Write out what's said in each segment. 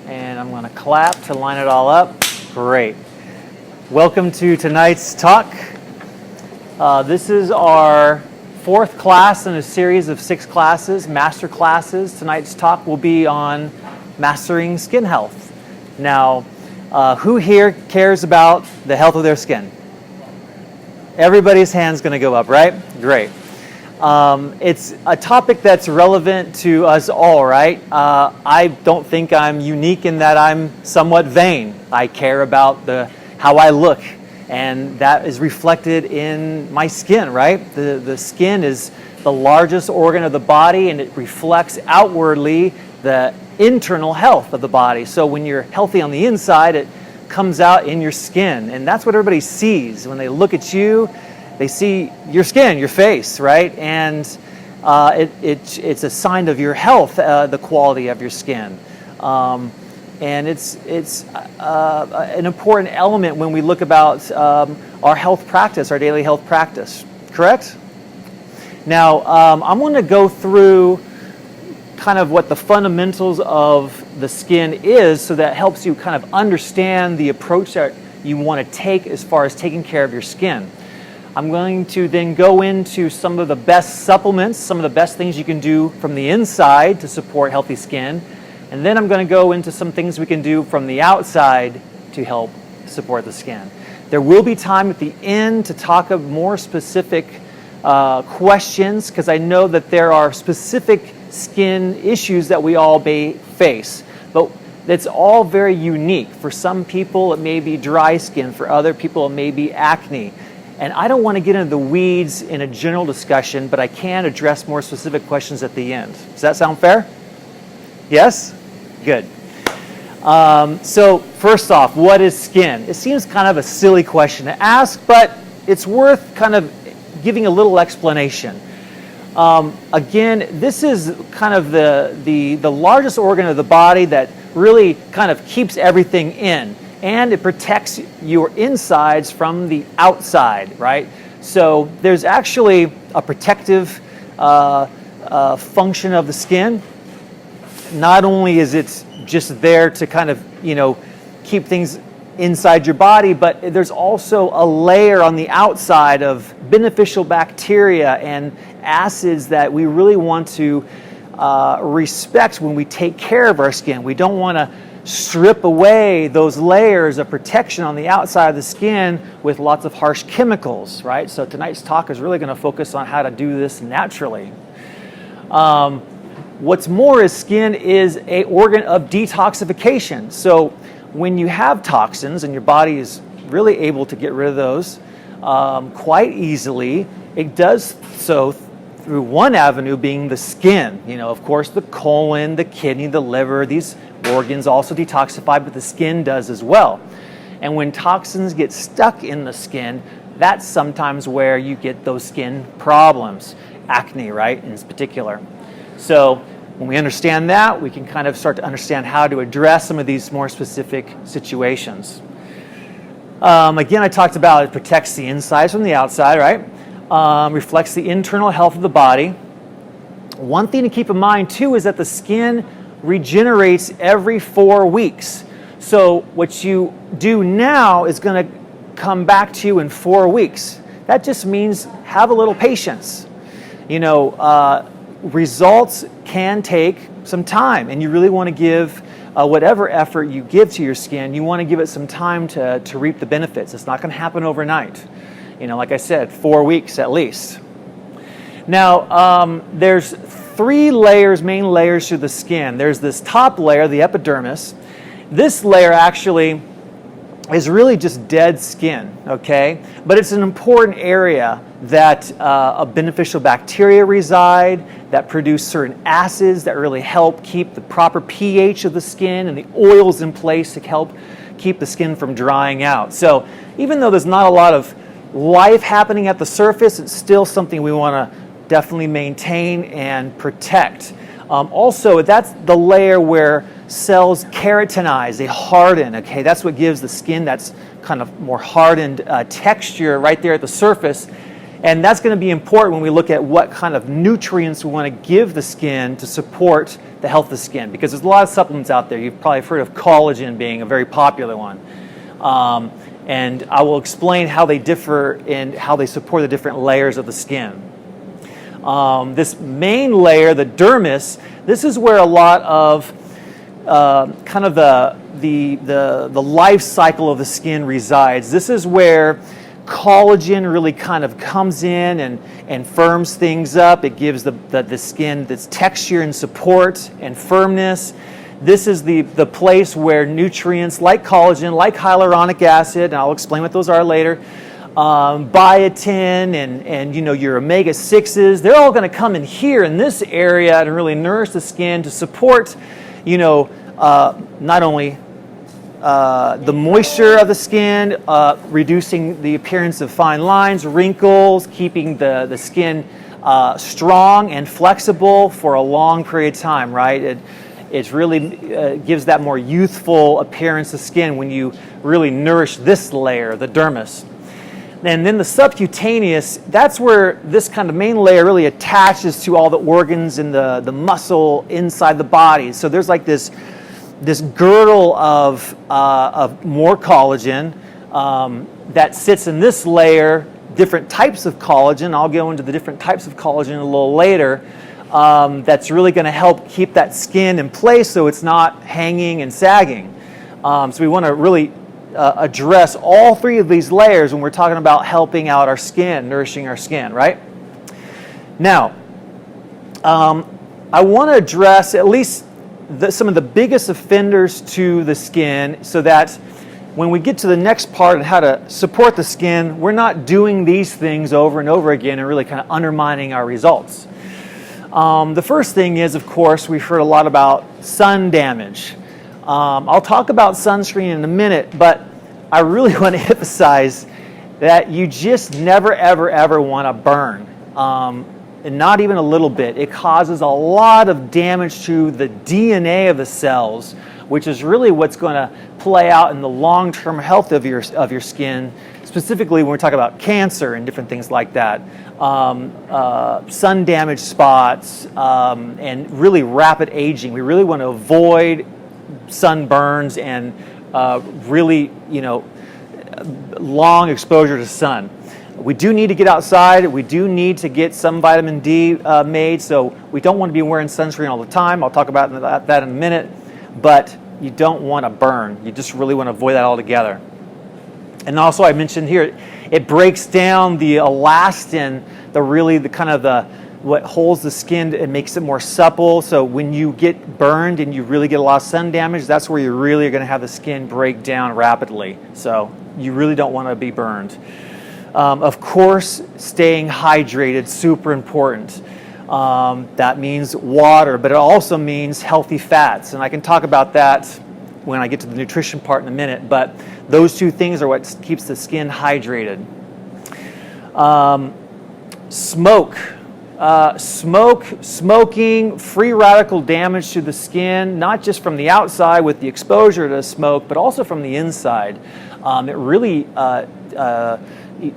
And I'm going to clap to line it all up. Great. Welcome to tonight's talk. This is our fourth class in a series of 6 classes, master classes. Tonight's talk will be on mastering skin health. Now, who here cares about the health of their skin? Everybody's hand's going to go up, right? Great. It's a topic that's relevant to us all, right? I don't think I'm unique in that I'm somewhat vain. I care about how I look, and that is reflected in my skin, right? The skin is the largest organ of the body, and it reflects outwardly the internal health of the body. So when you're healthy on the inside, it comes out in your skin, and that's what everybody sees. When they look at you, they see your skin, your face, right? And it's a sign of your health, the quality of your skin. And it's an important element when we look about our health practice, our daily health practice, correct? Now, I'm going to go through kind of what the fundamentals of the skin is, so that helps you kind of understand the approach that you want to take as far as taking care of your skin. I'm going to then go into some of the best supplements, some of the best things you can do from the inside to support healthy skin. And then I'm going to go into some things we can do from the outside to help support the skin. There will be time at the end to talk of more specific questions, because I know that there are specific skin issues that we all may face. But it's all very unique. For some people, it may be dry skin. For other people, it may be acne. And I don't want to get into the weeds in a general discussion, but I can address more specific questions at the end. Does that sound fair? Yes? Good. So first off, what is skin? It seems kind of a silly question to ask, but it's worth kind of giving a little explanation. Again, this is kind of the largest organ of the body that really kind of keeps everything in. And it protects your insides from the outside, right? So there's actually a protective function of the skin. Not only is it just there to kind of, keep things inside your body, but there's also a layer on the outside of beneficial bacteria and acids that we really want to respect when we take care of our skin. We don't want to strip away those layers of protection on the outside of the skin with lots of harsh chemicals, right? So tonight's talk is really going to focus on how to do this naturally. What's more is skin is an organ of detoxification. So when you have toxins and your body is really able to get rid of those quite easily, it does so through one avenue being the skin. Of course, the colon, the kidney, the liver, these organs also detoxify, but the skin does as well. And when toxins get stuck in the skin, that's sometimes where you get those skin problems, acne, right, in particular. So when we understand that, we can kind of start to understand how to address some of these more specific situations. Again, I talked about it protects the insides from the outside, right? Reflects the internal health of the body. One thing to keep in mind, too, is that the skin regenerates every 4 weeks. So what you do now is going to come back to you in 4 weeks. That just means have a little patience. Results can take some time, and you really want to give whatever effort you give to your skin, you want to give it some time to reap the benefits. It's not going to happen overnight. Like I said, 4 weeks at least. Now, there's 3 main layers to the skin. There's this top layer, the epidermis. This layer actually is really just dead skin, okay? But it's an important area that beneficial bacteria reside, that produce certain acids that really help keep the proper pH of the skin and the oils in place to help keep the skin from drying out. So even though there's not a lot of life happening at the surface, it's still something we want to definitely maintain and protect. Also, that's the layer where cells keratinize, they harden, okay? That's what gives the skin that's kind of more hardened texture right there at the surface. And that's going to be important when we look at what kind of nutrients we want to give the skin to support the health of the skin, because there's a lot of supplements out there. You've probably heard of collagen being a very popular one. And I will explain how they differ and how they support the different layers of the skin. This main layer, the dermis, this is where a lot of kind of the life cycle of the skin resides. This is where collagen really kind of comes in and firms things up. It gives the skin this texture and support and firmness. This is the place where nutrients like collagen, like hyaluronic acid, and I'll explain what those are later, biotin and your omega-6s, they're all going to come in here in this area and really nourish the skin to support, not only the moisture of the skin, reducing the appearance of fine lines, wrinkles, keeping the skin strong and flexible for a long period of time, right? It really gives that more youthful appearance of skin when you really nourish this layer, the dermis. And then the subcutaneous, that's where this kind of main layer really attaches to all the organs and the muscle inside the body. So there's like this girdle of more collagen that sits in this layer, different types of collagen. I'll go into the different types of collagen a little later. That's really going to help keep that skin in place so it's not hanging and sagging. So we want to really address all three of these layers when we're talking about helping out our skin, nourishing our skin, right? Now, I want to address at least some of the biggest offenders to the skin so that when we get to the next part on how to support the skin, we're not doing these things over and over again and really kind of undermining our results. The first thing is, of course, we've heard a lot about sun damage. I'll talk about sunscreen in a minute, but I really want to emphasize that you just never, ever, ever want to burn. And not even a little bit. It causes a lot of damage to the DNA of the cells, which is really what's going to play out in the long-term health of your skin, specifically when we're talking about cancer and different things like that. Sun damage spots and really rapid aging. We really want to avoid sunburns and really, long exposure to sun. We do need to get outside. We do need to get some vitamin D made, so we don't want to be wearing sunscreen all the time. I'll talk about that in a minute, but you don't want to burn. You just really want to avoid that altogether. And also, I mentioned here, it breaks down the elastin, what holds the skin and makes it more supple. So when you get burned and you really get a lot of sun damage, that's where you really are going to have the skin break down rapidly. So you really don't want to be burned. Of course, staying hydrated, super important. That means water, but it also means healthy fats. And I can talk about that when I get to the nutrition part in a minute, but those two things are what keeps the skin hydrated. Smoking, free radical damage to the skin, not just from the outside with the exposure to smoke, but also from the inside. It really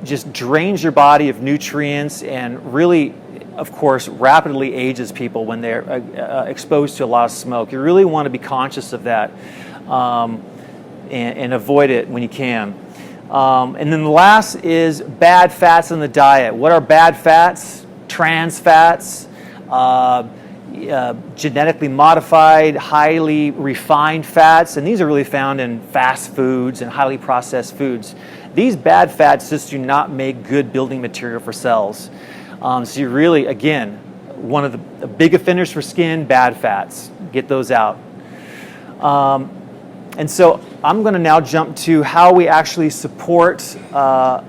just drains your body of nutrients and really, of course, rapidly ages people when they're exposed to a lot of smoke. You really want to be conscious of that and avoid it when you can. And then the last is bad fats in the diet. What are bad fats? Trans fats, genetically modified, highly refined fats, and these are really found in fast foods and highly processed foods. These bad fats just do not make good building material for cells. So you really, again, one of the big offenders for skin, bad fats. Get those out. And so I'm going to now jump to how we actually support the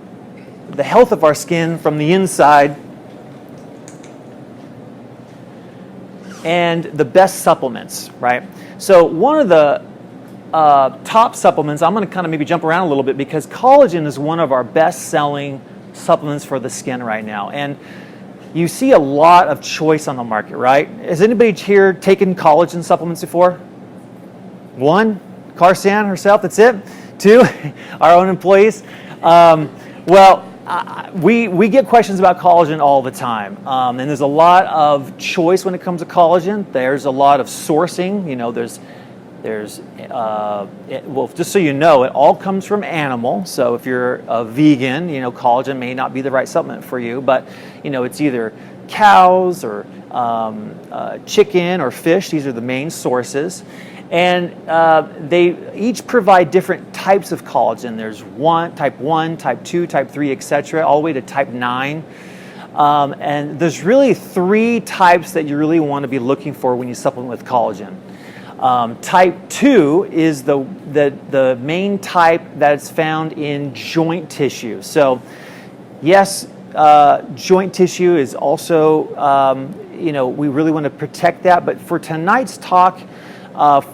health of our skin from the inside and the best supplements, right? So one of the top supplements, I'm going to kind of maybe jump around a little bit because collagen is one of our best-selling supplements for the skin right now. And you see a lot of choice on the market, right? Has anybody here taken collagen supplements before? One? Carsan herself, that's it? Two? Our own employees? we get questions about collagen all the time, and there's a lot of choice when it comes to collagen. There's a lot of sourcing. Well, just so you know, it all comes from animal. So if you're a vegan, collagen may not be the right supplement for you, but it's either cows or chicken or fish. These are the main sources, and they each provide different types of collagen. There's type 1, type 2, type 3, etc., all the way to type 9. And there's really 3 types that you really want to be looking for when you supplement with collagen. Type 2 is the main type that's found in joint tissue. So yes, joint tissue is also, we really want to protect that. But for tonight's talk,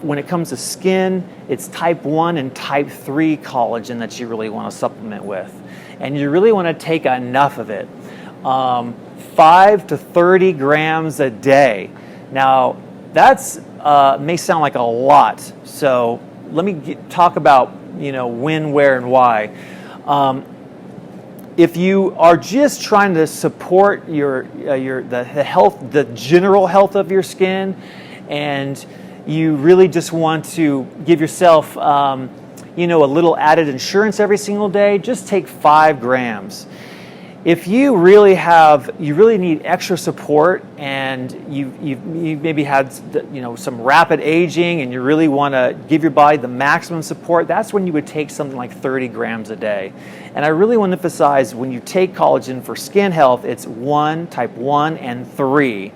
when it comes to skin, it's type 1 and type 3 collagen that you really want to supplement with. And you really want to take enough of it, 5 to 30 grams a day. Now, that's may sound like a lot, so let me talk about when, where, and why. If you are just trying to support the health, the general health of your skin, and you really just want to give yourself a little added insurance every single day, just take 5 grams. If you really need extra support, and you maybe had some rapid aging, and you really want to give your body the maximum support, that's when you would take something like 30 grams a day. And I really want to emphasize, when you take collagen for skin health, it's type 1 and 3.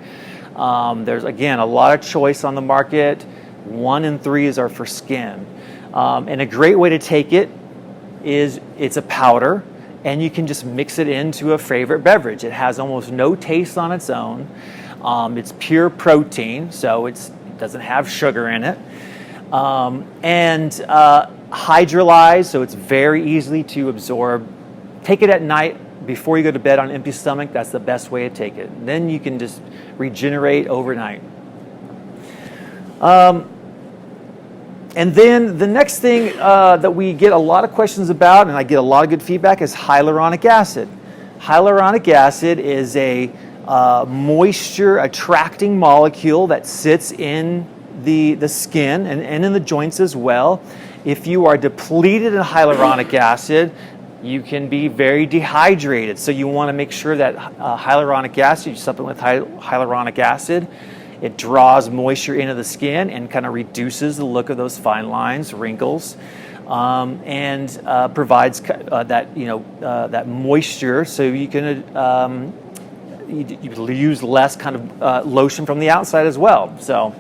There's again a lot of choice on the market. 1 and 3s are for skin, and a great way to take it is it's a powder. And you can just mix it into a favorite beverage. It has almost no taste on its own. It's pure protein, so it doesn't have sugar in it. And hydrolyzed, so it's very easy to absorb. Take it at night before you go to bed on an empty stomach. That's the best way to take it. Then you can just regenerate overnight. And then the next thing that we get a lot of questions about, and I get a lot of good feedback, is hyaluronic acid. Hyaluronic acid is a moisture-attracting molecule that sits in the skin and in the joints as well. If you are depleted in hyaluronic acid, you can be very dehydrated. So you want to make sure that hyaluronic acid, you supplement with hyaluronic acid. It draws moisture into the skin and kind of reduces the look of those fine lines, wrinkles, and provides that moisture, so you can you use less kind of lotion from the outside as well. So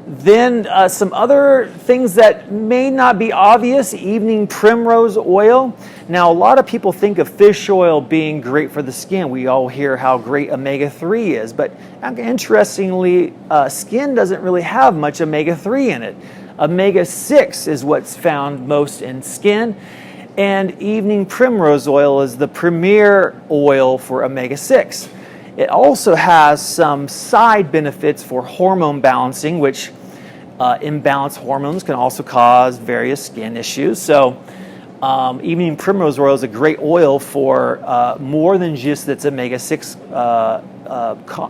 then some other things that may not be obvious: evening primrose oil. Now, a lot of people think of fish oil being great for the skin. We all hear how great omega-3 is, but interestingly, skin doesn't really have much omega-3 in it. Omega-6 is what's found most in skin, and evening primrose oil is the premier oil for omega-6. It also has some side benefits for hormone balancing, which imbalanced hormones can also cause various skin issues. So evening primrose oil is a great oil for more than just its omega-6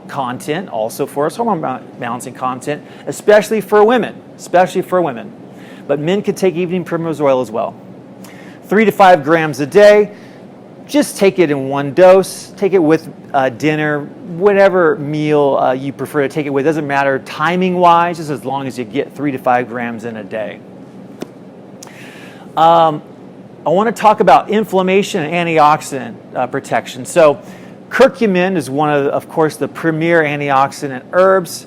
content, also for its hormone balancing content, especially for women. But men could take evening primrose oil as well. 3 to 5 grams a day. Just take it in one dose. Take it with dinner, whatever meal you prefer to take it with. Doesn't matter timing-wise, just as long as you get 3 to 5 grams in a day. I want to talk about inflammation and antioxidant protection. So curcumin is one of course, the premier antioxidant herbs.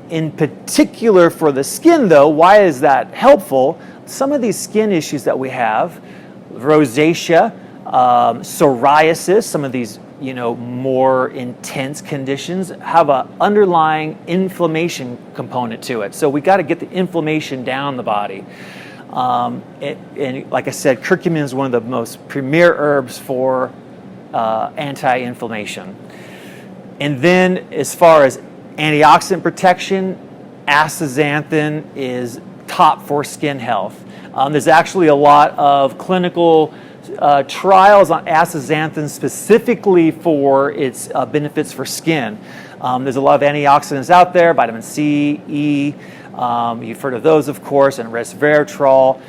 In particular for the skin, though, why is that helpful? Some of these skin issues that we have, rosacea, psoriasis, some of these more intense conditions have an underlying inflammation component to it. So we got to get the inflammation down the body. And like I said, curcumin is one of the most premier herbs for anti-inflammation. And then as far as antioxidant protection, astaxanthin is top for skin health. There's actually a lot of clinical trials on astaxanthin specifically for its benefits for skin. There's a lot of antioxidants out there, vitamin C, E, you've heard of those, of course, and resveratrol,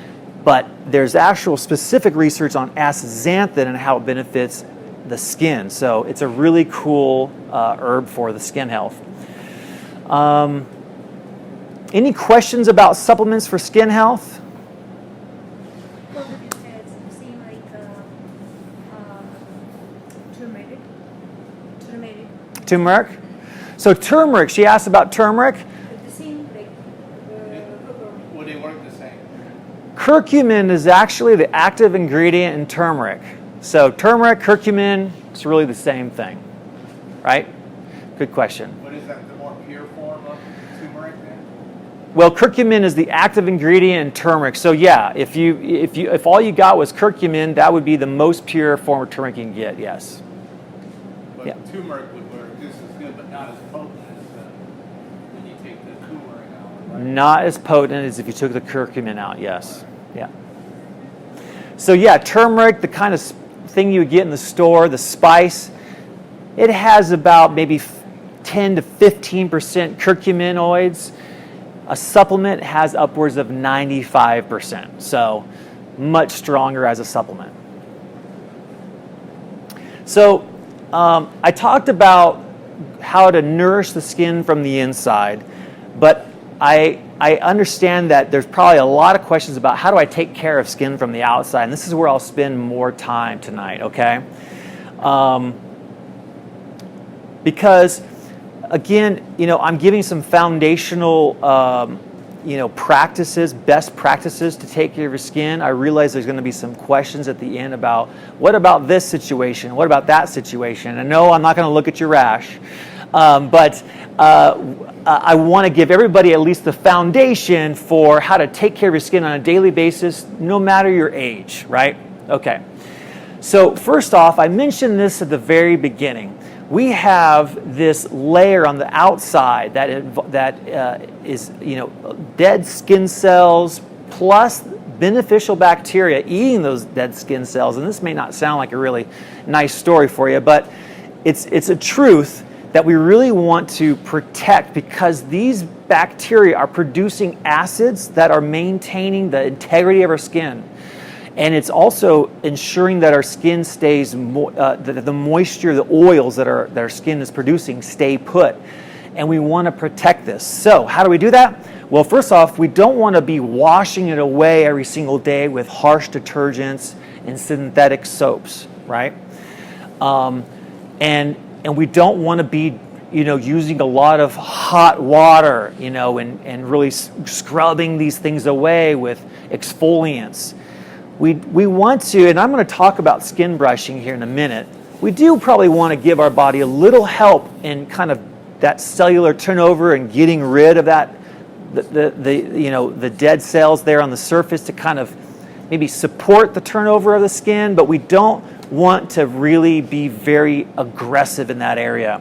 but there's actual specific research on astaxanthin and how it benefits the skin. So it's a really cool herb for the skin health. Any questions about supplements for skin health? What would you say? It seems like turmeric. Turmeric? So turmeric, she asked about turmeric. It seems like Would they work the same? Curcumin is actually the active ingredient in turmeric. So turmeric, curcumin, it's really the same thing, right? Good question. What is that, the more pure form of turmeric then? Well, curcumin is the active ingredient in turmeric. So yeah, if all you got was curcumin, that would be the most pure form of turmeric you can get. Yes. But Yeah. turmeric would work just as good, but not as potent as when you take the turmeric out, right? Not as potent as if you took the curcumin out. Yes. Yeah. So yeah, turmeric, the kind of thing you would get in the store, the spice, it has about maybe 10 to 15% curcuminoids. A supplement has upwards of 95%, so much stronger as a supplement. So I talked about how to nourish the skin from the inside, but I understand that there's probably a lot of questions about how do I take care of skin from the outside, and this is where I'll spend more time tonight, okay? Because again, I'm giving some foundational, practices, best practices to take care of your skin. I realize there's going to be some questions at the end about what about this situation? What about that situation? And no, I'm not going to look at your rash, but I want to give everybody at least the foundation for how to take care of your skin on a daily basis, no matter your age, right? Okay. So first off, I mentioned this at the very beginning. We have this layer on the outside that is dead skin cells plus beneficial bacteria eating those dead skin cells. And this may not sound like a really nice story for you, but it's a truth that we really want to protect because these bacteria are producing acids that are maintaining the integrity of our skin. And it's also ensuring that our skin stays, the moisture, the oils that our skin is producing stay put. And we want to protect this. So how do we do that? Well, first off, we don't want to be washing it away every single day with harsh detergents and synthetic soaps, right? And we don't want to be, using a lot of hot water, and really scrubbing these things away with exfoliants. We want to, and I'm going to talk about skin brushing here in a minute. We do probably want to give our body a little help in kind of that cellular turnover and getting rid of that, the dead cells there on the surface to kind of maybe support the turnover of the skin, but we don't want to really be very aggressive in that area.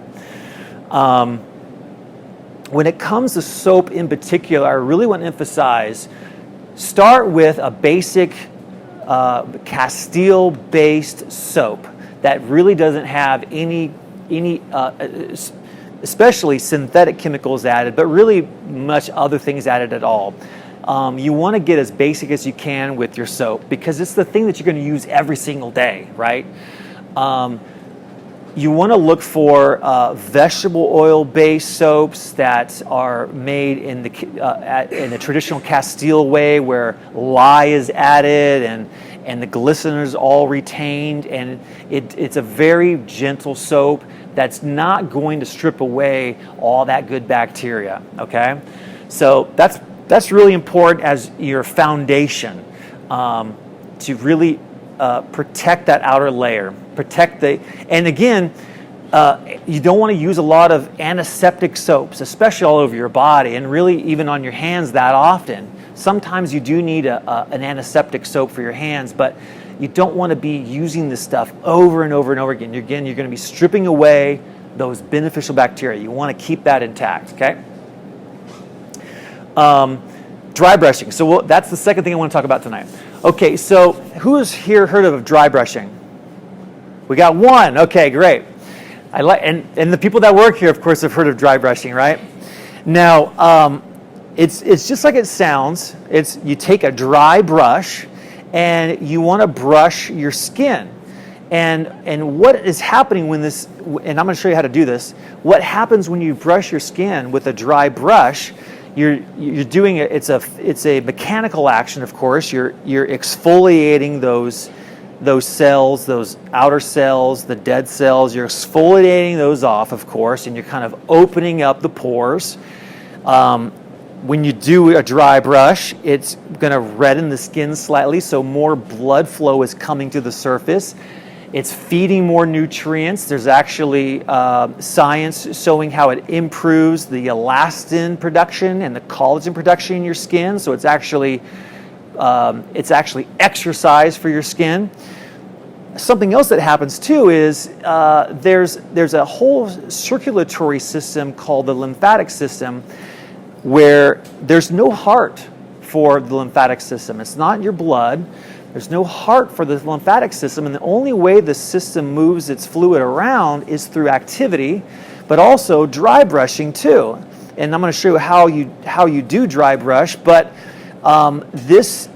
When it comes to soap in particular, I really want to emphasize, start with a basic Castile-based soap that really doesn't have any especially synthetic chemicals added, but really much other things added at all. You want to get as basic as you can with your soap because it's the thing that you're going to use every single day, right? You want to look for vegetable oil-based soaps that are made in the traditional Castile way, where lye is added and the glycerin is all retained, and it's a very gentle soap that's not going to strip away all that good bacteria. Okay, so that's really important as your foundation to really protect that outer layer. And again, you don't want to use a lot of antiseptic soaps, especially all over your body, and really even on your hands that often. Sometimes you do need an antiseptic soap for your hands, but you don't want to be using this stuff over and over and over again. Again, you're going to be stripping away those beneficial bacteria. You want to keep that intact, okay? Dry brushing. So that's the second thing I want to talk about tonight. Okay, so who has here heard of dry brushing? We got one. Okay, great. And the people that work here, of course, have heard of dry brushing, right? Now, it's just like it sounds. You take a dry brush, and you want to brush your skin. And what is happening when this? And I'm going to show you how to do this. What happens when you brush your skin with a dry brush? You're doing it. It's a mechanical action, of course. You're exfoliating those cells, those outer cells, the dead cells. You're exfoliating those off, of course, and you're kind of opening up the pores. When you do a dry brush, it's going to redden the skin slightly, so more blood flow is coming to the surface. It's feeding more nutrients. There's actually science showing how it improves the elastin production and the collagen production in your skin. So it's actually exercise for your skin. Something else that happens too is there's a whole circulatory system called the lymphatic system, where there's no heart for the lymphatic system. It's not in your blood. There's no heart for the lymphatic system, and the only way the system moves its fluid around is through activity, but also dry brushing too. And I'm going to show you how you do dry brush, but this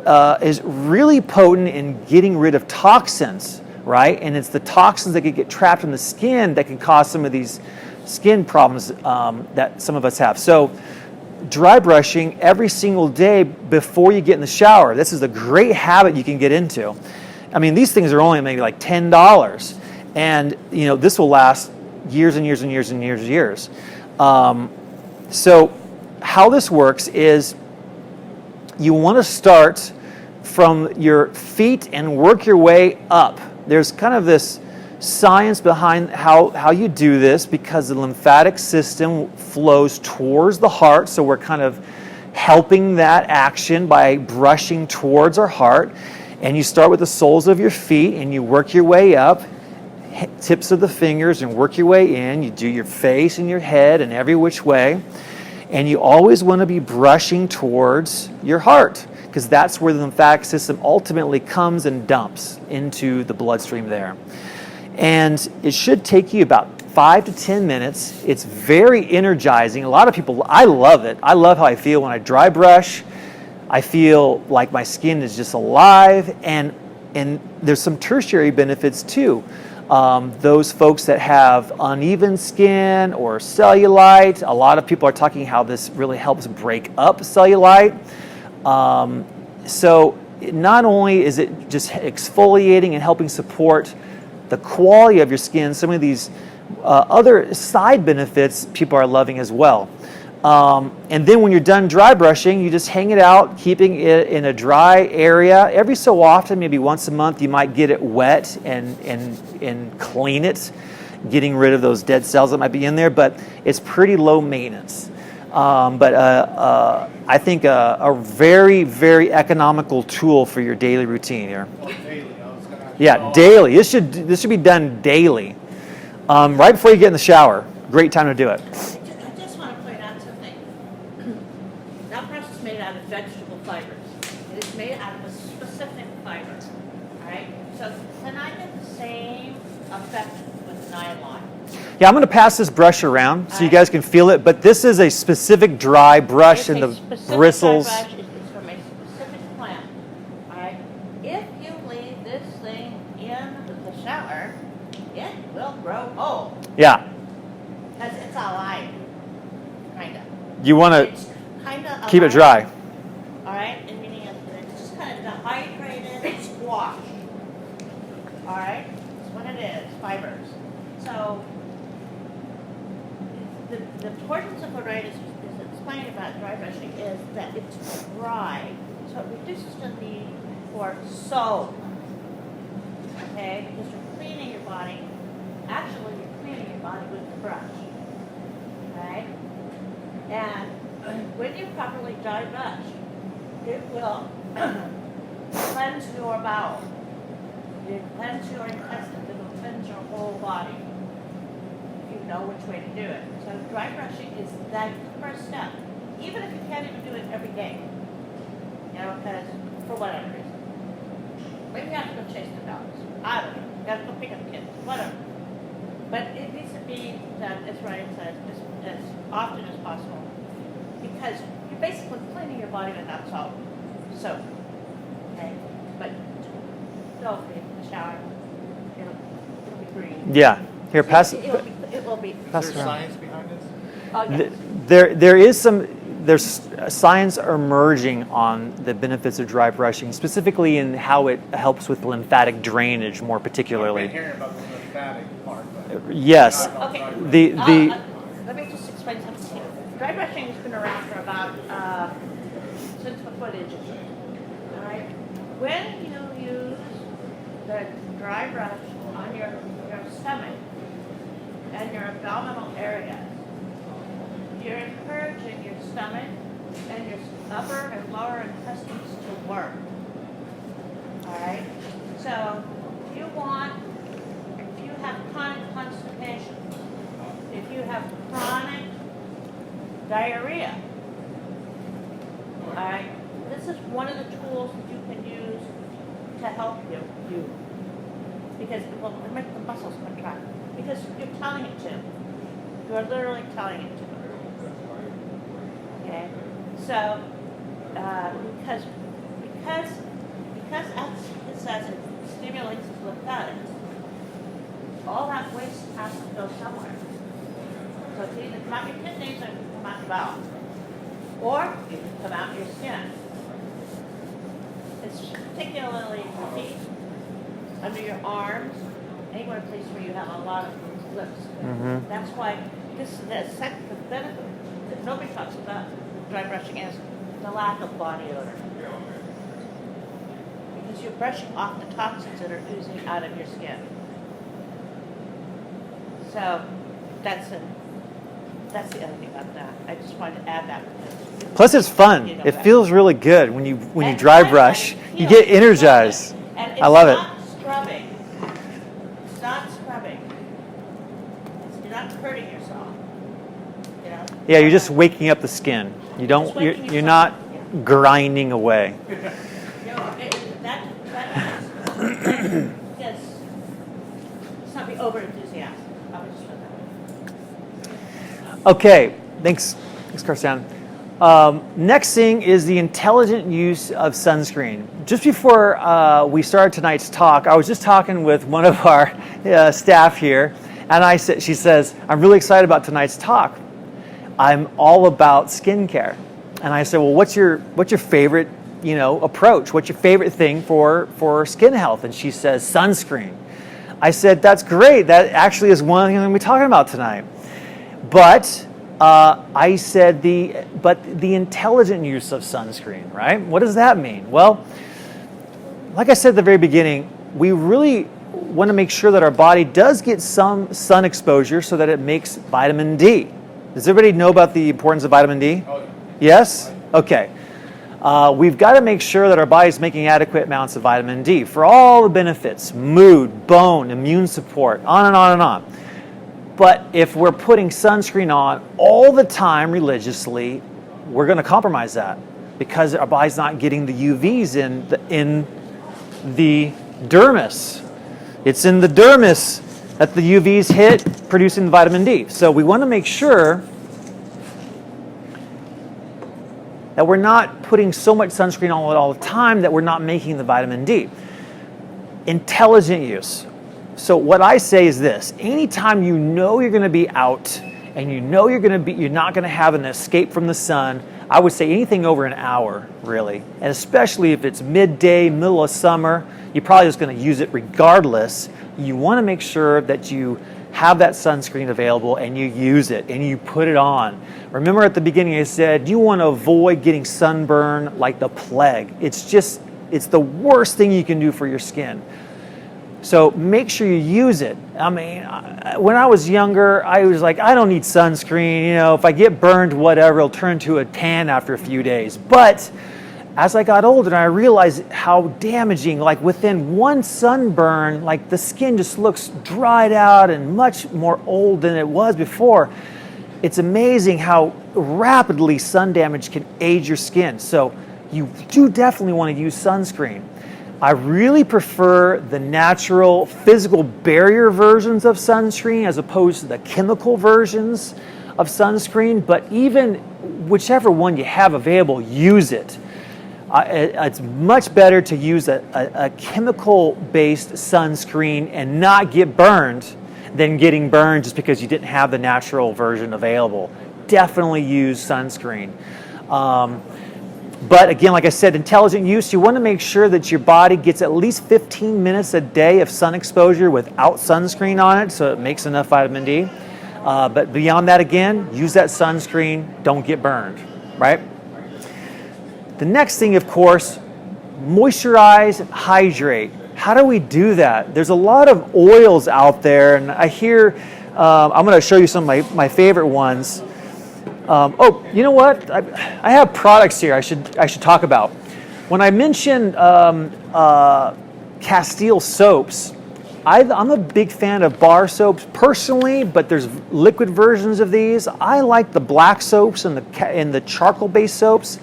is really potent in getting rid of toxins, right? And it's the toxins that can get trapped in the skin that can cause some of these skin problems that some of us have. So dry brushing every single day before you get in the shower. This is a great habit you can get into. I mean, these things are only maybe like $10, and this will last years and years and years and years and years. So how this works is you want to start from your feet and work your way up. There's kind of this science behind how you do this, because the lymphatic system flows towards the heart, so we're kind of helping that action by brushing towards our heart. And you start with the soles of your feet and you work your way up, tips of the fingers, and work your way in. You do your face and your head and every which way, and you always want to be brushing towards your heart, because that's where the lymphatic system ultimately comes and dumps into the bloodstream there. And it should take you about 5 to 10 minutes. It's very energizing. A lot of people, I love it. I love how I feel when I dry brush. I feel like my skin is just alive, and there's some tertiary benefits too. Those folks that have uneven skin or cellulite, a lot of people are talking how this really helps break up cellulite. So not only is it just exfoliating and helping support the quality of your skin, some of these other side benefits people are loving as well. And then when you're done dry brushing, you just hang it out, keeping it in a dry area. Every so often, maybe once a month, you might get it wet and clean it, getting rid of those dead cells that might be in there, but it's pretty low maintenance. But I think a very, very economical tool for your daily routine here. Yeah, daily. This should be done daily, right before you get in the shower. Great time to do it. I just want to point out something. That brush is made out of vegetable fibers. It is made out of a specific fiber. All right. So can I get the same effect with nylon? Yeah, I'm going to pass this brush around so you guys can feel it. But this is a specific dry brush, and the bristles. Dry brush is from a specific plant. All right. If you leave this thing in the shower, it will grow old. Yeah. Because it's alive, kind of. You want It's to kind of keep it dry. All right, and meaning it's just kind of dehydrated and squashed. All right, that's what it is, fibers. So the importance of what Ray is explaining about dry brushing is that it's dry, so it reduces the need for soap. Okay, because you're cleaning your body. Actually, you're cleaning your body with the brush. Right? And when you properly dry brush, it will cleanse your bowel. It will cleanse your intestines. It will cleanse your whole body. If you know which way to do it. So dry brushing is the first step. even if you can't even do it every day, because for whatever reason. Maybe you have to go chase the dogs. I don't know. You have to go pick up kids, whatever. But it needs to be done, as Ryan says, as often as possible. Because you're basically cleaning your body without salt. So, okay? But don't be in the shower. It'll be green. Yeah. Here, pass. It will be. Pass Is it there around. science behind this? Oh, yes. There is some. There's science emerging on the benefits of dry brushing, specifically in how it helps with lymphatic drainage, more I've particularly. been hearing about the lymphatic part, but Yes. not about Okay. dry brushing. The Let me just explain something to you. Dry brushing has been around for about since before the Egyptians. All right. When you use the dry brush on your stomach and your abdominal area, you're encouraging your stomach and your upper and lower intestines to work. All right. So if you have chronic constipation, if you have chronic diarrhea, all right, this is one of the tools that you can use to help you because it will make the muscles contract because you're telling it to. You are literally telling it to. Okay, so because as it stimulates the lymphatics, all that waste has to go somewhere. So it's either come out your kidneys or come out your bowel, or it can come out your skin. It's particularly in the feet, under your arms, anywhere place where you have a lot of lips. Mhm. That's why this is the second benefit that nobody talks about dry brushing is the lack of body odor. Because you're brushing off the toxins that are oozing out of your skin. So that's the other thing about that. I just wanted to add that. Because plus it's fun. you know It that. feels really good when you And dry I brush. like You it. get Feels energized. good. And I love it. It's not scrubbing. It's not scrubbing. You're not hurting yourself. You know? Yeah, you're just waking up the skin. You don't. Just waking You're yourself not up, yeah. grinding away. You know, that yes. Let's not be over enthusiastic. I would just put that way. Okay, thanks, Karsan. Next thing is the intelligent use of sunscreen. Just before we started tonight's talk, I was just talking with one of our staff here, and she says, "I'm really excited about tonight's talk. I'm all about skincare." And I said, "Well, what's your favorite approach? What's your favorite thing for skin health?" And she says, "Sunscreen." I said, "That's great. That actually is one thing I'm going to be talking about tonight." But I said the intelligent use of sunscreen, right? What does that mean? Well, like I said at the very beginning, we really want to make sure that our body does get some sun exposure so that it makes vitamin D. Does everybody know about the importance of vitamin D? Oh, yeah. Yes? Okay. We've got to make sure that our body's making adequate amounts of vitamin D for all the benefits, mood, bone, immune support, on and on and on. But if we're putting sunscreen on all the time religiously, we're going to compromise that because our body's not getting the UVs in the dermis. It's in the dermis that the UVs hit, producing the vitamin D. So we want to make sure that we're not putting so much sunscreen on all the time that we're not making the vitamin D. Intelligent use. So what I say is this: anytime you know you're going to be out and you know you're not going to have an escape from the sun, I would say anything over an hour, really. And especially if it's midday, middle of summer, you're probably just going to use it regardless. You want to make sure that you have that sunscreen available and you use it and you put it on. Remember at the beginning I said you want to avoid getting sunburn like the plague. It's the worst thing you can do for your skin. So make sure you use it. I mean, when I was younger, I was like, I don't need sunscreen. If I get burned, whatever, it'll turn to a tan after a few days. But as I got older, I realized how damaging, like within one sunburn, like the skin just looks dried out and much more old than it was before. it's amazing how rapidly sun damage can age your skin. So you do definitely want to use sunscreen. I really prefer the natural physical barrier versions of sunscreen as opposed to the chemical versions of sunscreen, but even whichever one you have available, use it. It's much better to use a chemical-based sunscreen and not get burned than getting burned just because you didn't have the natural version available. Definitely use sunscreen. But again, like I said, intelligent use, you want to make sure that your body gets at least 15 minutes a day of sun exposure without sunscreen on it, so it makes enough vitamin D. But beyond that, again, use that sunscreen, don't get burned, right? The next thing, of course, moisturize, hydrate. How do we do that? There's a lot of oils out there, and I hear, I'm going to show you some of my favorite ones. Oh, you know what? I have products here I should talk about. When I mentioned Castile soaps, I'm a big fan of bar soaps personally, but there's liquid versions of these. I like the black soaps and the charcoal-based soaps.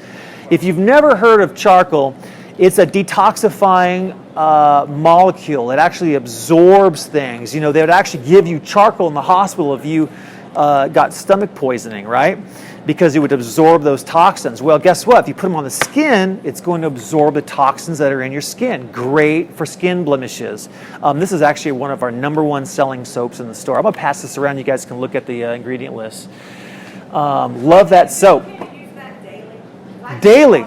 If you've never heard of charcoal, it's a detoxifying molecule. It actually absorbs things. You know, they would actually give you charcoal in the hospital if you got stomach poisoning, right? Because it would absorb those toxins. Well, guess what? If you put them on the skin, it's going to absorb the toxins that are in your skin. Great for skin blemishes. This is actually one of our #1 selling soaps in the store. I'm going to pass this around. You guys can look at the ingredient list. Love that soap. You can use that daily.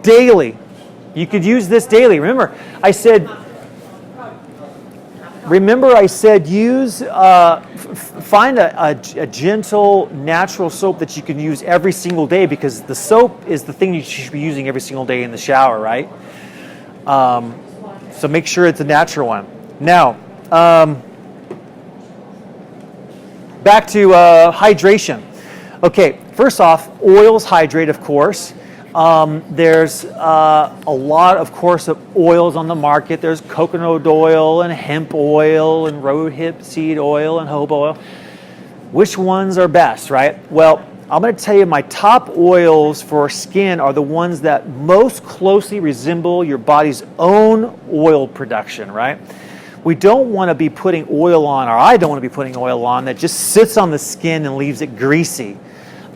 Daily. You could use this daily. Remember, I said use, find a gentle, natural soap that you can use every single day, because the soap is the thing you should be using every single day in the shower, right? So make sure it's a natural one. Now, back to hydration. Okay, first off, oils hydrate, of course. There's a lot, of course, of oils on the market. There's coconut oil and hemp oil and rosehip seed oil and jojoba oil. Which ones are best, right? Well, I'm going to tell you my top oils for skin are the ones that most closely resemble your body's own oil production, right? We don't want to be putting oil on, or I don't want to be putting oil on that just sits on the skin and leaves it greasy.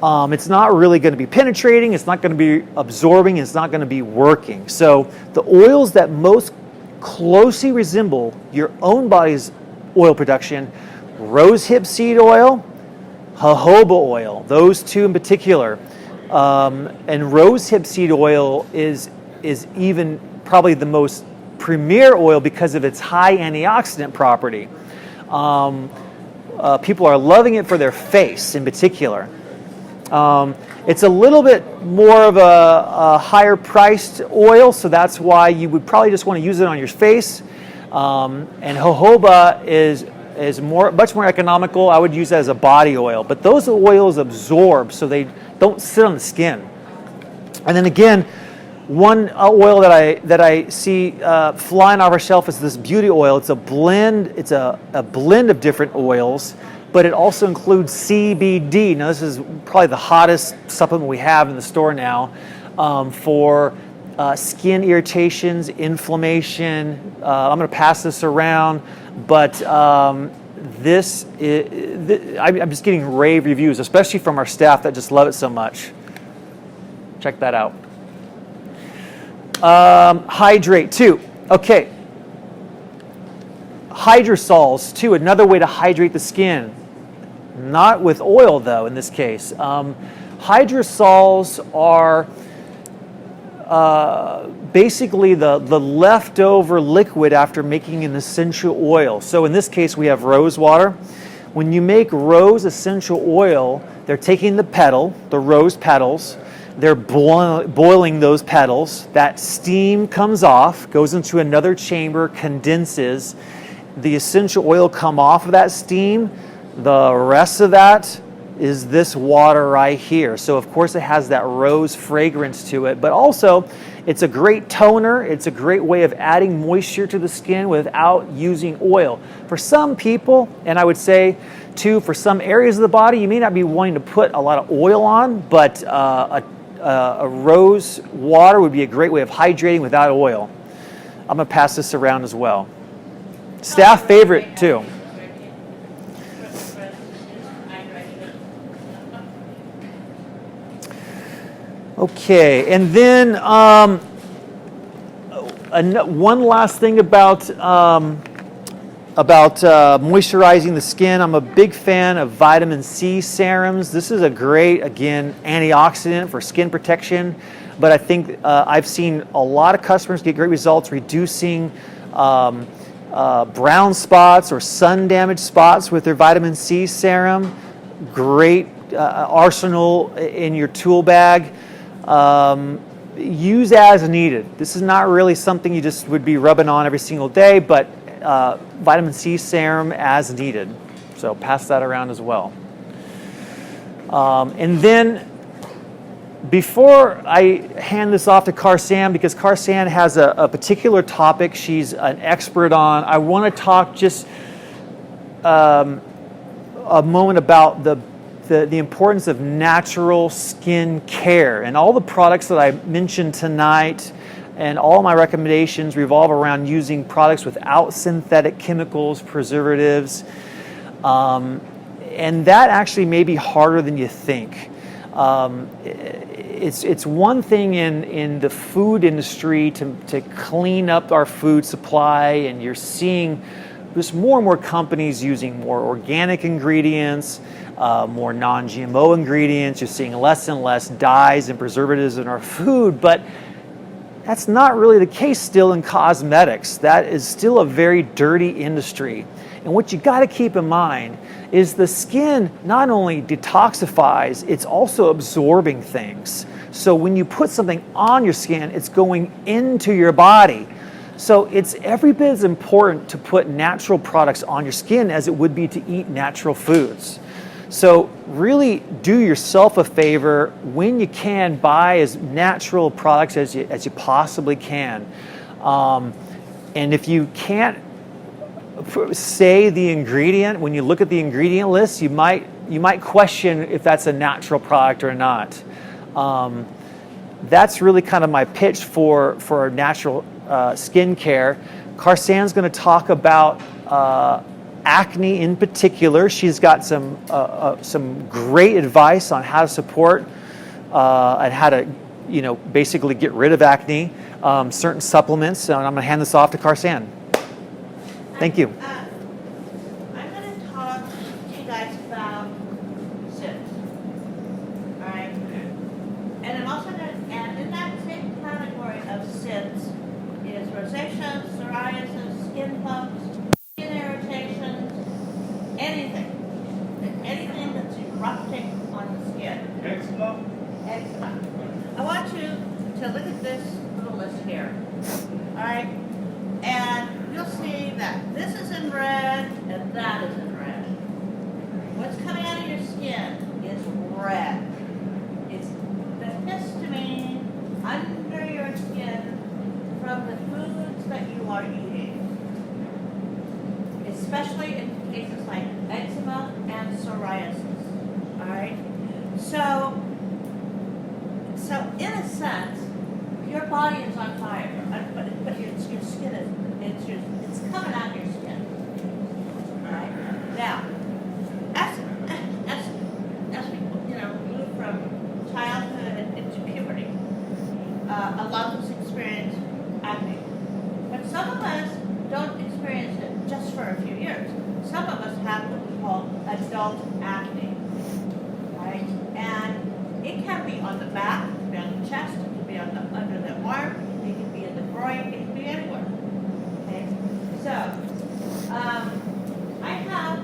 It's not really going to be penetrating, it's not going to be absorbing, it's not going to be working. So the oils that most closely resemble your own body's oil production, rosehip seed oil, jojoba oil, those two in particular. And rosehip seed oil is even probably the most premier oil because of its high antioxidant property. People are loving it for their face in particular. It's a little bit more of a higher priced oil, so that's why you would probably just want to use it on your face. And jojoba is much more economical. I would use that as a body oil, but those oils absorb, so they don't sit on the skin. And then again, one oil that I see flying off our shelf is this beauty oil. It's a blend. It's a blend of different oils, but it also includes CBD. Now, this is probably the hottest supplement we have in the store now for skin irritations, inflammation. I'm going to pass this around, but I'm just getting rave reviews, especially from our staff that just love it so much. Check that out. Hydrate too. Okay. Hydrosols too, another way to hydrate the skin. Not with oil though in this case. Hydrosols are basically the leftover liquid after making an essential oil. So in this case we have rose water. When you make rose essential oil, they're taking the rose petals, they're boiling those petals. That steam comes off, goes into another chamber, condenses. The essential oil come off of that steam. The rest of that is this water right here. So of course it has that rose fragrance to it, but also It's a great toner. It's a great way of adding moisture to the skin without using oil. For some people, and I would say too, for some areas of the body, you may not be wanting to put a lot of oil on, but a rose water would be a great way of hydrating without oil. I'm going to pass this around as well. Staff favorite too. Okay, and then one last thing about moisturizing the skin. I'm a big fan of vitamin C serums. This is a great, again, antioxidant for skin protection. But I think I've seen a lot of customers get great results reducing brown spots or sun damaged spots with their vitamin C serum. Great arsenal in your tool bag. Use as needed. This is not really something you just would be rubbing on every single day, but vitamin C serum as needed. So pass that around as well. And then before I hand this off to Karsan, because Karsan has a particular topic she's an expert on, I want to talk just a moment about the importance of natural skin care. And all the products that I mentioned tonight and all my recommendations revolve around using products without synthetic chemicals, preservatives. And that actually may be harder than you think. It's one thing in the food industry to clean up our food supply, and you're seeing just more and more companies using more organic ingredients, more non-GMO ingredients. You're seeing less and less dyes and preservatives in our food, but that's not really the case still in cosmetics. That is still a very dirty industry. And what you got to keep in mind is the skin not only detoxifies, it's also absorbing things. So when you put something on your skin, it's going into your body. So it's every bit as important to put natural products on your skin as it would be to eat natural foods. So really do yourself a favor when you can, buy as natural products as you possibly can. And if you can't say the ingredient, when you look at the ingredient list, you might question if that's a natural product or not. That's really kind of my pitch for natural skin care. Karsan's going to talk about acne in particular. She's got some great advice on how to support and how to, basically get rid of acne. Certain supplements. And I'm going to hand this off to Karsan. Thank you. I'm going to talk to you guys about SIBs. All right. And I'm also going to, and in that same category of SIBs is rosacea, psoriasis, skin bumps, skin irritations, anything that's erupting on the skin. Eczema? Eczema. I want you to look at this little list here. All right. And you'll see that this is in red and that is in red. What's coming out of your skin is red. It's the histamine under your skin from the foods that you are eating, especially in cases like eczema and psoriasis. All right. So in a sense, your body is on fire, but your skin is, it's coming out your skin. All right. Now, as we move from childhood into puberty, a lot of us experience acne, but some of us don't experience it just for a few years. Some of us have what we call adult acne, right? And it can be on the back, it can be on the chest, it can be on under the arm, it can be in the groin, it can be anywhere. Okay, so I have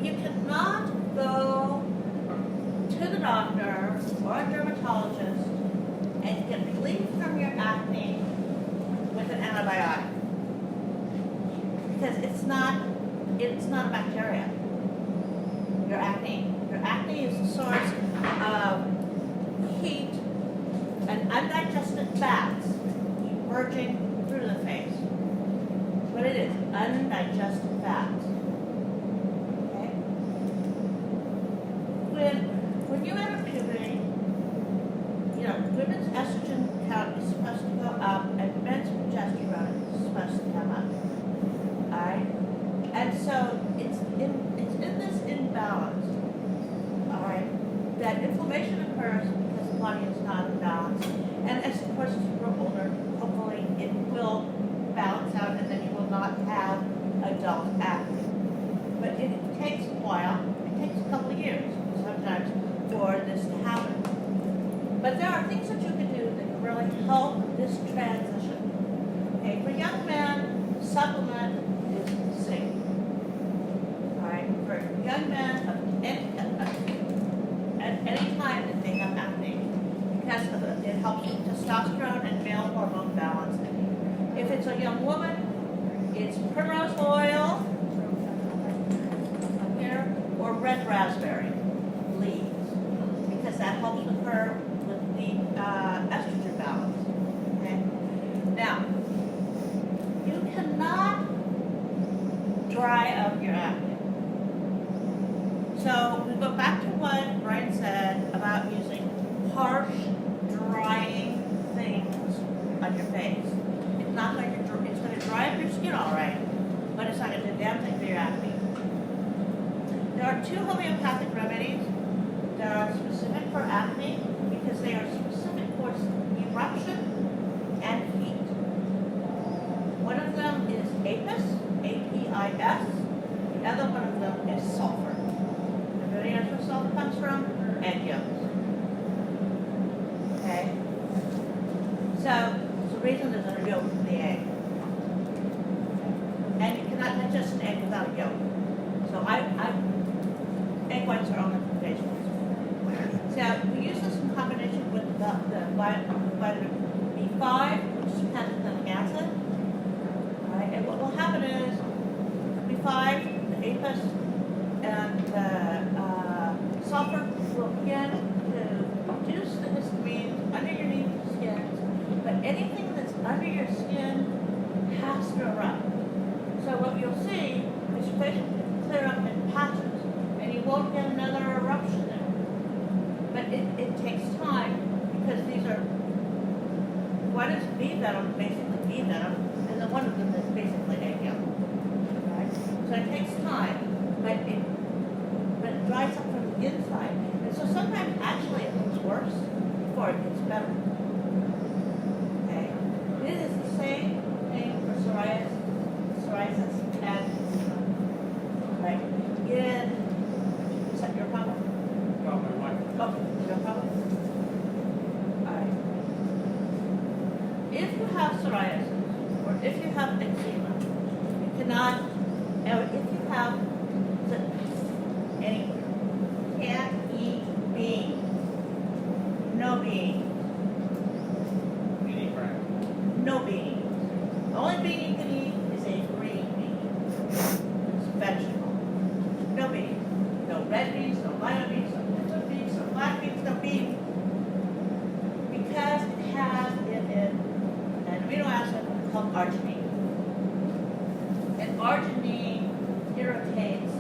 you cannot go to the doctor or a dermatologist and get relief from your acne with an antibiotic, because it's not a bacteria. Your acne Your acne is the source of heat and undigested fats emerging through the face. What it is, undigested fats. Okay? When you enter puberty, you know, women's estrogen count is supposed to go up and men's progesterone is supposed to come up. Alright? And so it's in this imbalance, alright, that inflammation occurs because the body is not in balance. And as of course as you grow older, hopefully it will balance out and then you will not have adult acne. But it takes a while, it takes a couple of years sometimes for this to happen. But there are things that you can do that can really help this transition. Okay, for young men, supplement is zinc. Alright, for young men at any time that they have acne, because it helps with testosterone and male hormone balance. If it's a young woman, it's primrose oil here or red raspberry leaves, because that helps with her with the estrogen balance. Okay? Now, you cannot dry up your acne. So we go back to what Brian said about using harsh, drying things on your face. It's not going to it's going to dry up your skin all right, but it's not going to do damn thing for your acne. There are 2 homeopathic remedies that are specific for acne because they are specific for eruption and heat. One of them is apis, A-P-I-S. The other one of them is sulfur. Everybody knows where sulfur comes from? Egg yolks. Okay? So, it's the reason there's a yolk in the egg. And you cannot digest an egg without a yolk. So egg whites are only for vegetables. So we use this in combination with the vitamin B5, which is pantothenic acid. Right? And what will happen is B5, the apis, and the sulfur will begin to reduce the histamine underneath your skin, but anything that's under your skin has to erupt. So what you'll see is your face will clear up in patches, and you won't get another eruption there. But it takes time because these are, one is bee venom, basically bee venom, and then one of them is basically egg yolk. Right? So it takes time, but it dries up from the inside. And so sometimes actually it looks worse before it gets better. Okay? It is the same thing for psoriasis and right? Is that your problem? No, my wife. Oh, your problem? Alright. If you have psoriasis, or if you have eczema, you cannot, or if you have any, can't eat beans. No beans. You need crack. No beans. The only bean you can eat is a green bean. It's vegetable. No beans. No red beans, no lima beans, no pinto beans, no black beans, no beans. Because it has in it an amino acid called arginine. And arginine irritates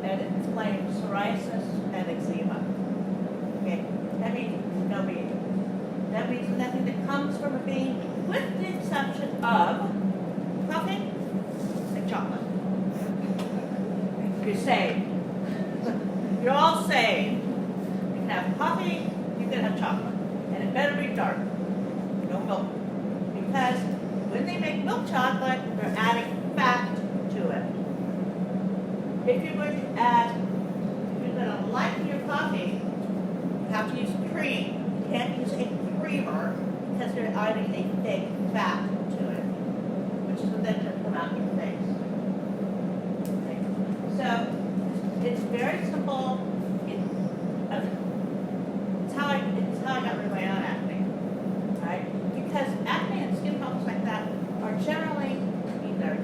and inflames psoriasis and eczema. Okay, that means no bean. That means nothing that comes from a bean, with the exception of coffee and chocolate. You're saved. You're all saved. You can have coffee, you can have chocolate. And it better be dark. No milk. Because when they make milk chocolate, they're adding fat to it. If you're going to lighten your coffee, you have to use cream. You can't use a creamer because they're adding a fake fat to it, which is then going to come out in your face. Okay. So it's very simple. It's how I got rid of my own acne, right? Because acne and skin problems like that are generally either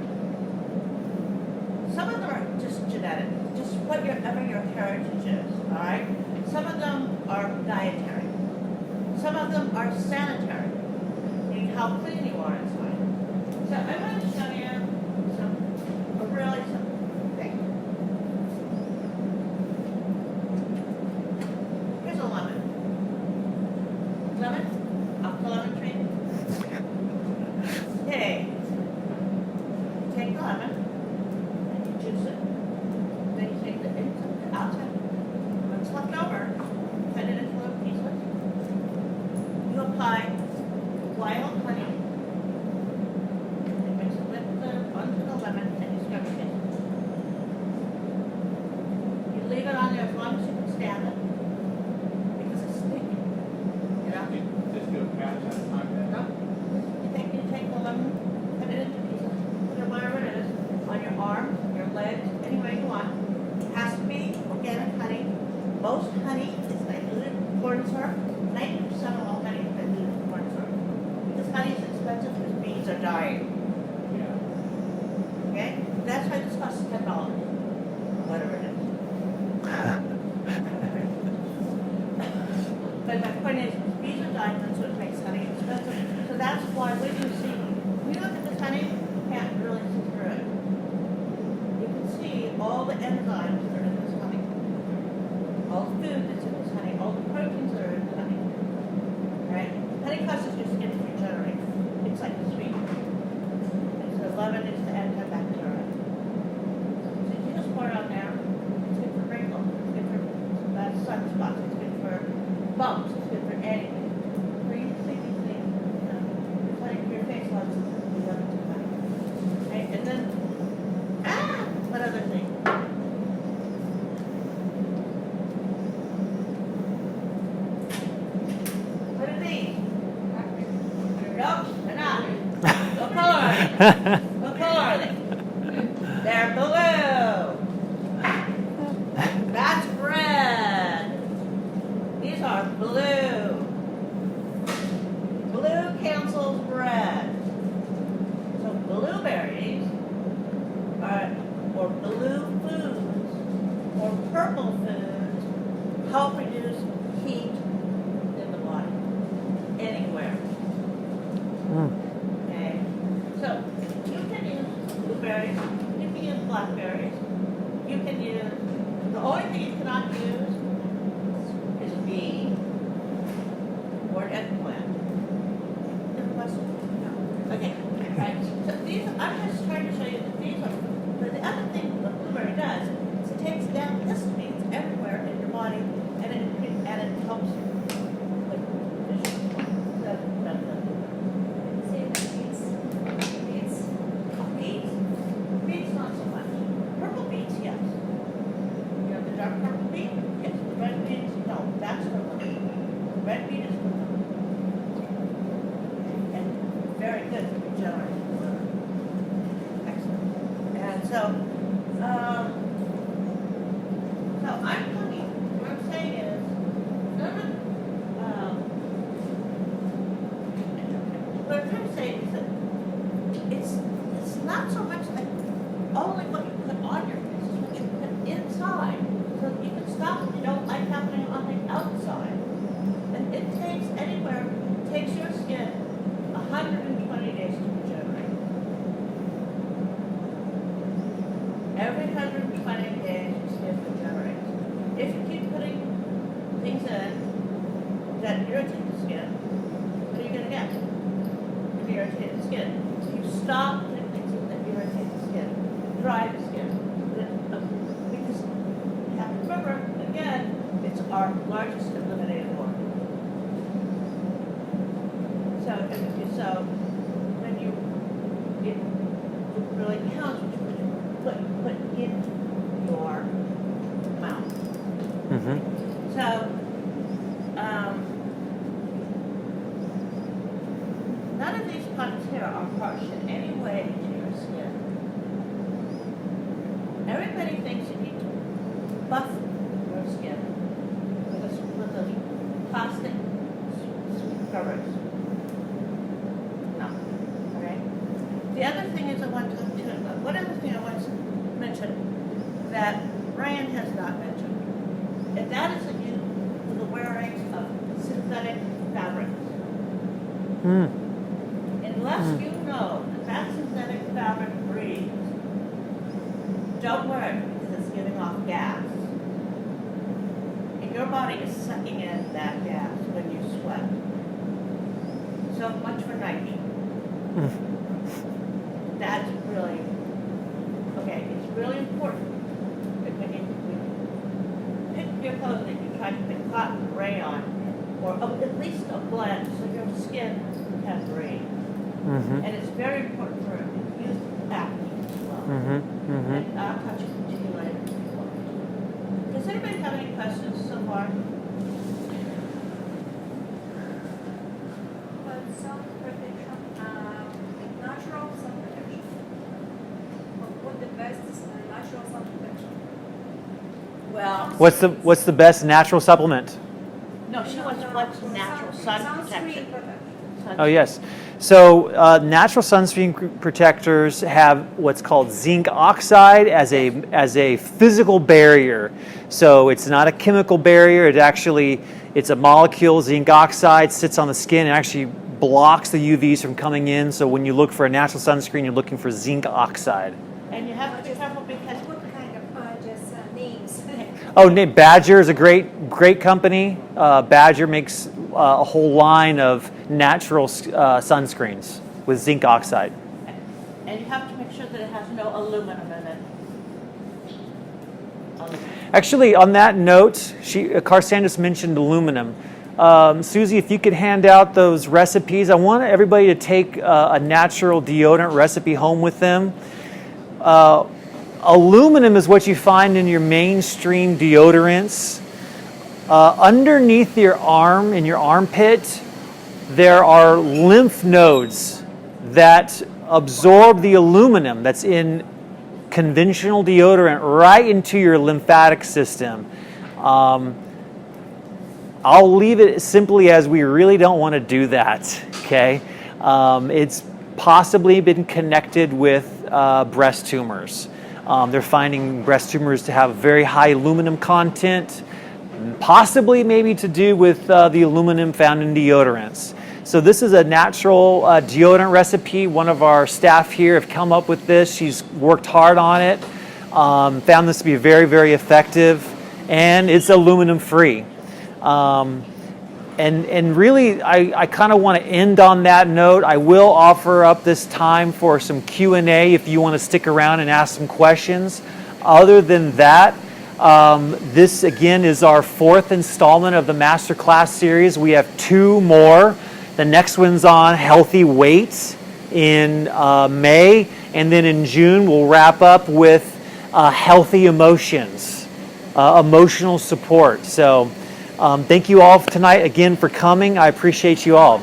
some of them are just genetic, just whatever your heritage is, all right? Some of them are dietary. Some of them are sanitary, meaning how clean you are inside. So I want to show you a really simple thing. Here's a lemon. Lemon? Off the lemon tree. Okay. Take the lemon and you juice it. Then you take the inside, the outside. What's left over, cut it into little pieces. You apply wild honey. You mix it with onto the lemon and you scrub it. You leave it on there as long as you can stand it. Because it's sticky. You know? Just do a patch at a time then. No? You take the lemon, cut it into pieces, put it wherever it is, on your arms, your legs, anywhere you want. It has to be organic honey. Most honey is diluted corn syrup. 90% of all honey is diluted corn syrup. Because honey is expensive because bees are dying. Yeah. Okay? That's why this costs $10. Whatever it is. But my point is, bees are dying, that's what makes honey expensive. So that's why when you look at this honey, you can't really see through it. You can see all the enzymes that are in this honey. All the food that's in this honey, all the proteins that are in the honey. Right? Honey causes your skin to regenerate. It's like sweet. And so lemon is the antibacterial. So you just pour it on there. It's good for wrinkles. It's good for sunspots. It's good for bumps. It's good for anything. For you to see these things, you know, it's like your face loves lemon to honey. Okay? And then, what other thing? What are these? Nope, they're not. What color are they? What color are they? They're blue. That's red. These are blue. Blue cancels red. So blueberries are, or blue foods, or purple foods help reduce heat in the body. Anywhere. Okay? So you can use blueberries, you can use blackberries, you can use, the only thing you cannot use is a bee or an eggplant. Any questions? No. Okay. Right. So these, I'm just trying to show you that these are, but the other thing the blueberry does is it takes down histamines everywhere in your body and it helps with vision. Say that beets. Beets? Beets not so much. Purple beets, yes. You know the dark purple beet? Yes. The red beets, no. That's for women. The red beet is for women. And very good for regenerating the liver. Excellent. And so I'm talking, what I'm saying is, what I'm trying to say is that it's not so much like only what you put on your face, it's what you put inside. So that you can stop what you don't like happening on the outside. And it takes your skin 120 days to regenerate. Every 120 days your skin regenerates. If you keep putting things in that irritate the skin, what are you going to get? Irritated skin. If you stop putting things in that irritate the skin, dry the skin. Because you have to remember, again, it's our largest eliminated organ. So when it really counts what you put in your mouth. Mm-hmm. So, none of these products here are harsh in any way to your skin. Everybody thinks you need to buff your skin with those plastic covers. No. Okay? The other thing is one other thing I want to mention that Ryan has don't wear it because it's giving off gas. And your body is sucking in that gas when you sweat. So much for Nike. That's really, okay, it's really important that when you pick your clothing, you try to pick cotton, rayon, or at least a blend so your skin can breathe. Mm-hmm. And it's very important for youth athletes as well. Mm-hmm. Mm-hmm. And I'll touch it to you later. Does anybody have any questions so far? But sun protection, natural sun protection. What the best is natural sun protection? Well, What's the best natural supplement? no, she wants what's natural sun protection. Sun- Oh, yes. So natural sunscreen protectors have what's called zinc oxide as a physical barrier. So it's not a chemical barrier. It's a molecule. Zinc oxide sits on the skin and actually blocks the UVs from coming in. So when you look for a natural sunscreen, you're looking for zinc oxide. And you have to be careful because What kind of just names? Oh, Badger is a great company. Badger makes a whole line of natural sunscreens with zinc oxide. and you have to make sure that it has no aluminum in it. Actually, on that note, Carsan just mentioned aluminum. Susie, if you could hand out those recipes, I want everybody to take a natural deodorant recipe home with them. Aluminum is what you find in your mainstream deodorants. Underneath your arm, in your armpit, there are lymph nodes that absorb the aluminum that's in conventional deodorant right into your lymphatic system. I'll leave it simply as we really don't want to do that, okay? It's possibly been connected with breast tumors. They're finding breast tumors to have very high aluminum content, possibly maybe to do with the aluminum found in deodorants. So this is a natural deodorant recipe. One of our staff here have come up with this. She's worked hard on it, found this to be very, very effective, and it's aluminum free. And really, I kind of want to end on that note. I will offer up this time for some Q&A if you want to stick around and ask some questions. Other than that, this again is our 4th installment of the MasterClass series. We have 2 more. The next one's on healthy weight in May, and then in June we'll wrap up with healthy emotions, emotional support. So thank you all tonight again for coming. I appreciate you all.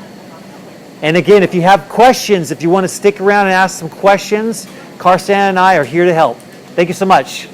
And again, if you have questions, if you want to stick around and ask some questions, Carsan and I are here to help. Thank you so much.